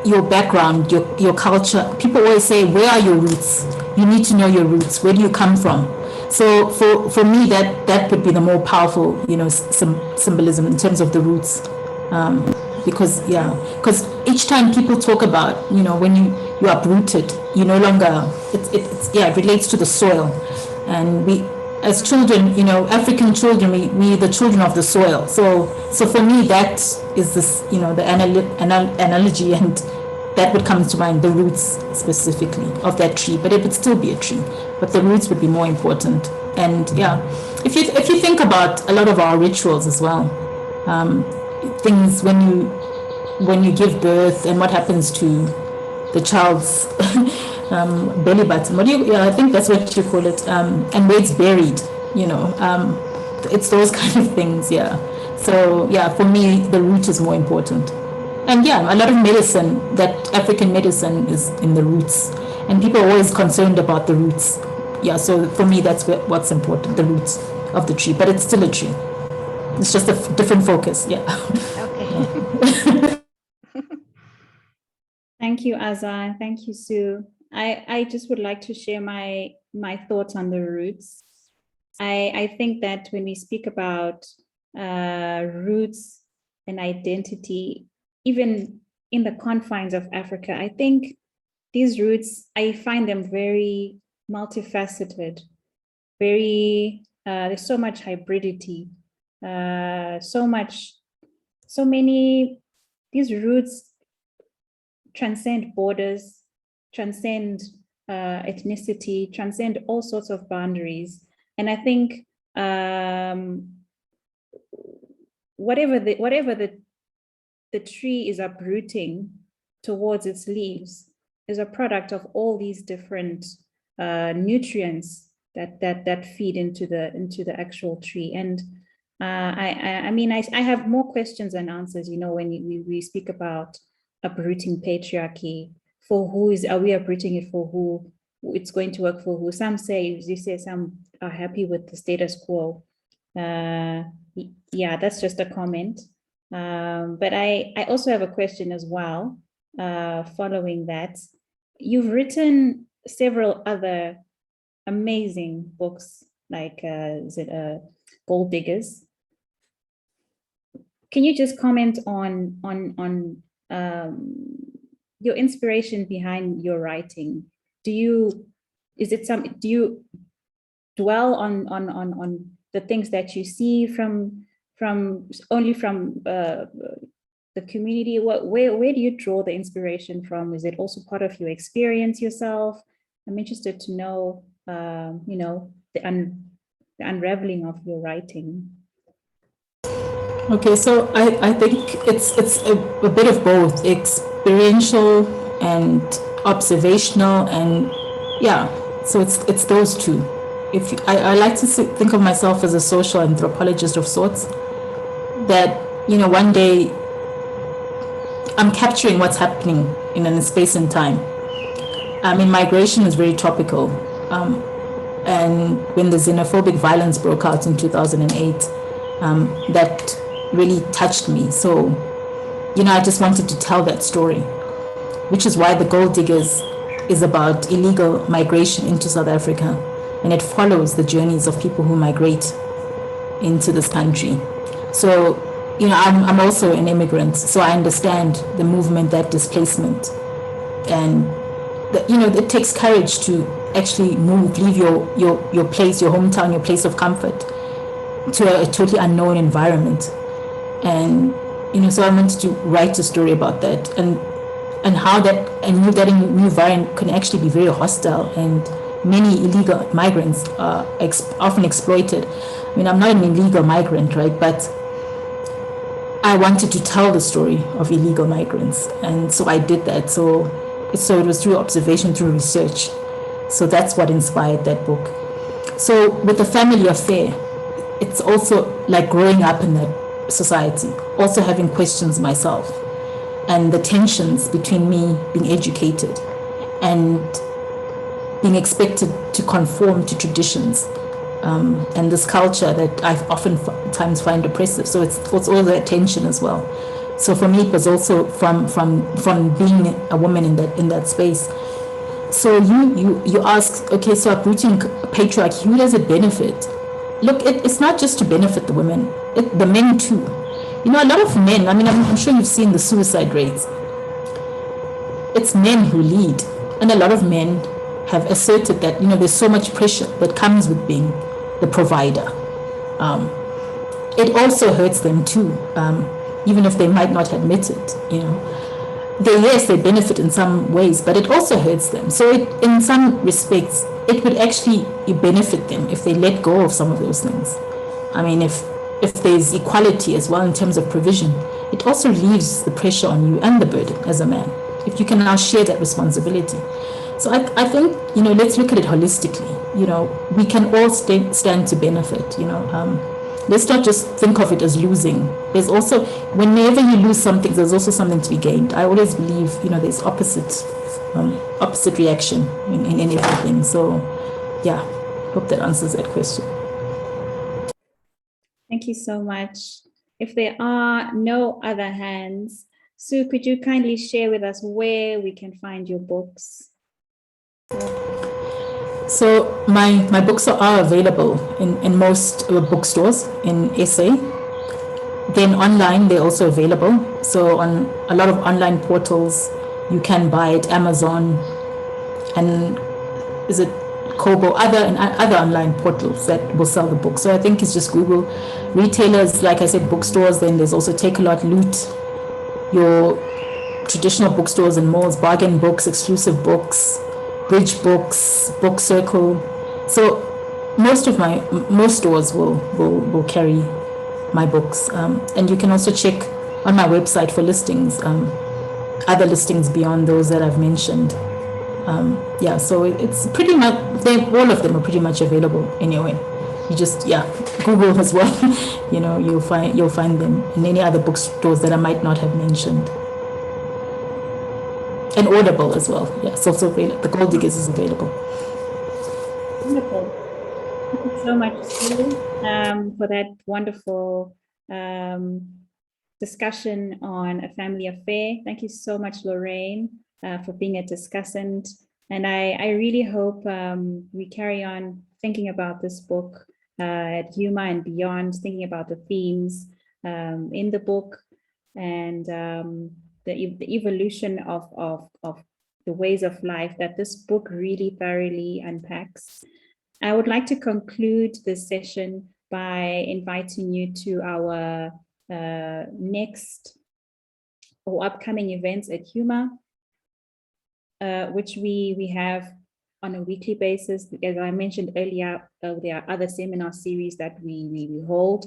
B: your background, your culture, people always say, where are your roots? You need to know your roots. Where do you come from? So for me, that would be the more powerful, symbolism in terms of the roots. Because each time people talk about, when you're uprooted, you no longer, it relates to the soil. And we, as children, African children, we the children of the soil. So for me, that is this, the analogy, and that would come to mind, the roots specifically of that tree, but it would still be a tree, but the roots would be more important. And yeah, if you think about a lot of our rituals as well, things when you give birth and what happens to the child's belly button, I think that's what you call it, and where it's buried, it's those kind of things. Yeah, so yeah, for me the root is more important. And yeah, a lot of medicine, that African medicine, is in the roots, and people are always concerned about the roots. Yeah, so for me that's what's important, the roots of the tree, but it's still a tree. It's just a different focus. Yeah.
D: Okay.
A: Thank you, Azza. Thank you, Sue. I just would like to share my thoughts on the roots. I think that when we speak about roots and identity, even in the confines of Africa, I think these roots, I find them very multifaceted, very, there's so much hybridity, so many, these roots transcend borders, transcend ethnicity, transcend all sorts of boundaries. And I think whatever the tree is uprooting towards its leaves is a product of all these different nutrients that feed into the actual tree. And I mean, I have more questions than answers, when we speak about uprooting patriarchy. For who are we uprooting it for? Who it's going to work for? Who? Some say, as you say, some are happy with the status quo. Yeah, that's just a comment. But I also have a question as well. Following that, you've written several other amazing books, like is it Gold Diggers? Can you just comment on your inspiration behind your writing? Do you dwell on the things that you see from the community? Where do you draw the inspiration from? Is it also part of your experience yourself? I'm interested to know, the unraveling of your writing.
B: Okay, so I think it's a bit of both, experiential and observational, and yeah, so it's those two. I like to think of myself as a social anthropologist of sorts, that one day I'm capturing what's happening in a space and time. I mean, migration is very topical, and when the xenophobic violence broke out in 2008, that really touched me. So, I just wanted to tell that story, which is why the Gold Diggers is about illegal migration into South Africa, and it follows the journeys of people who migrate into this country. So, I'm also an immigrant, so I understand the movement, that displacement, and it takes courage to actually leave your place, your hometown, your place of comfort, to a totally unknown environment. And so I wanted to write a story about that, and how that new variant can actually be very hostile, and many illegal migrants are often exploited. I mean, I'm not an illegal migrant, right? But I wanted to tell the story of illegal migrants, and so I did that. So it was through observation, through research. So that's what inspired that book. So with the family affair, it's also like growing up in that society, also having questions myself, and the tensions between me being educated and being expected to conform to traditions, and this culture that I oftentimes find oppressive. So it's all that tension as well. So for me, it was also from being a woman in that space. So you ask, okay, so uprooting patriarchy, who does it benefit? Look, it's not just to benefit the women, the men too. A lot of men, I mean, I'm sure you've seen the suicide rates. It's men who lead, and a lot of men have asserted that, there's so much pressure that comes with being the provider. It also hurts them too, even if they might not admit it, they benefit in some ways, but it also hurts them. So in some respects, it would actually benefit them if they let go of some of those things. I mean, if there's equality as well in terms of provision, it also leaves the pressure on you and the burden as a man, if you can now share that responsibility. So I think, let's look at it holistically. We can all stand to benefit, let's not just think of it as losing. There's also, whenever you lose something, there's also something to be gained. I always believe, there's opposite reaction in everything. So, yeah, hope that answers that question.
A: Thank you so much. If there are no other hands, Sue, could you kindly share with us where we can find your books?
B: So my books are available in most bookstores in SA. Then online, they're also available. So on a lot of online portals, you can buy it, Amazon, and is it Kobo, other online portals that will sell the book. So I think it's just Google. Retailers, like I said, bookstores, then there's also Take-A-Lot, Loot, your traditional bookstores and malls, Bargain Books, Exclusive Books, Bridge Books, Book Circle. So most stores will carry my books, and you can also check on my website for listings, other listings beyond those that I've mentioned. Yeah, so it's pretty much, all of them are pretty much available anyway. You just, Google as well. You'll find them in any other bookstores that I might not have mentioned. And Audible as well. Yeah, it's also available. The Gold Diggers is available.
A: Wonderful. Thank you so much, Sue, for that wonderful discussion on A Family Affair. Thank you so much, Lorraine, for being a discussant. And I really hope we carry on thinking about this book at UMA and beyond, thinking about the themes in the book and the evolution of the ways of life that this book really thoroughly unpacks. I would like to conclude this session by inviting you to our next or upcoming events at UMA, which we have on a weekly basis. As I mentioned earlier, there are other seminar series that we hold.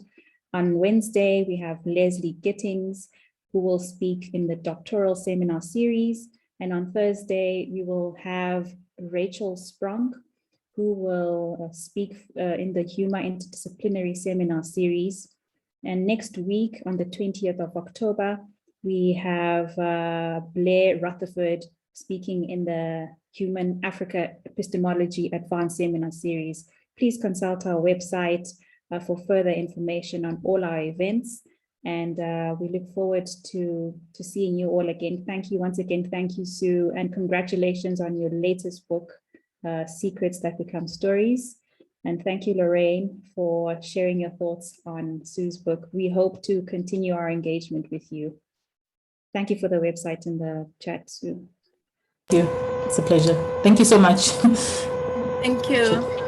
A: On Wednesday, we have Leslie Gittings, who will speak in the doctoral seminar series. And on Thursday, we will have Rachel Sprunk, who will speak in the HUMA Interdisciplinary Seminar Series. And next week, on the 20th of October, we have Blair Rutherford speaking in the Human Africa Epistemology Advanced Seminar Series. Please consult our website for further information on all our events. And we look forward to seeing you all again. Thank you once again. Thank you, Sue, and congratulations on your latest book, Secrets That Become Stories. And thank you, Lorraine, for sharing your thoughts on Sue's book. We hope to continue our engagement with you. Thank you for the website and the chat, Sue.
B: Thank you. It's a pleasure. Thank you so much.
E: Thank you.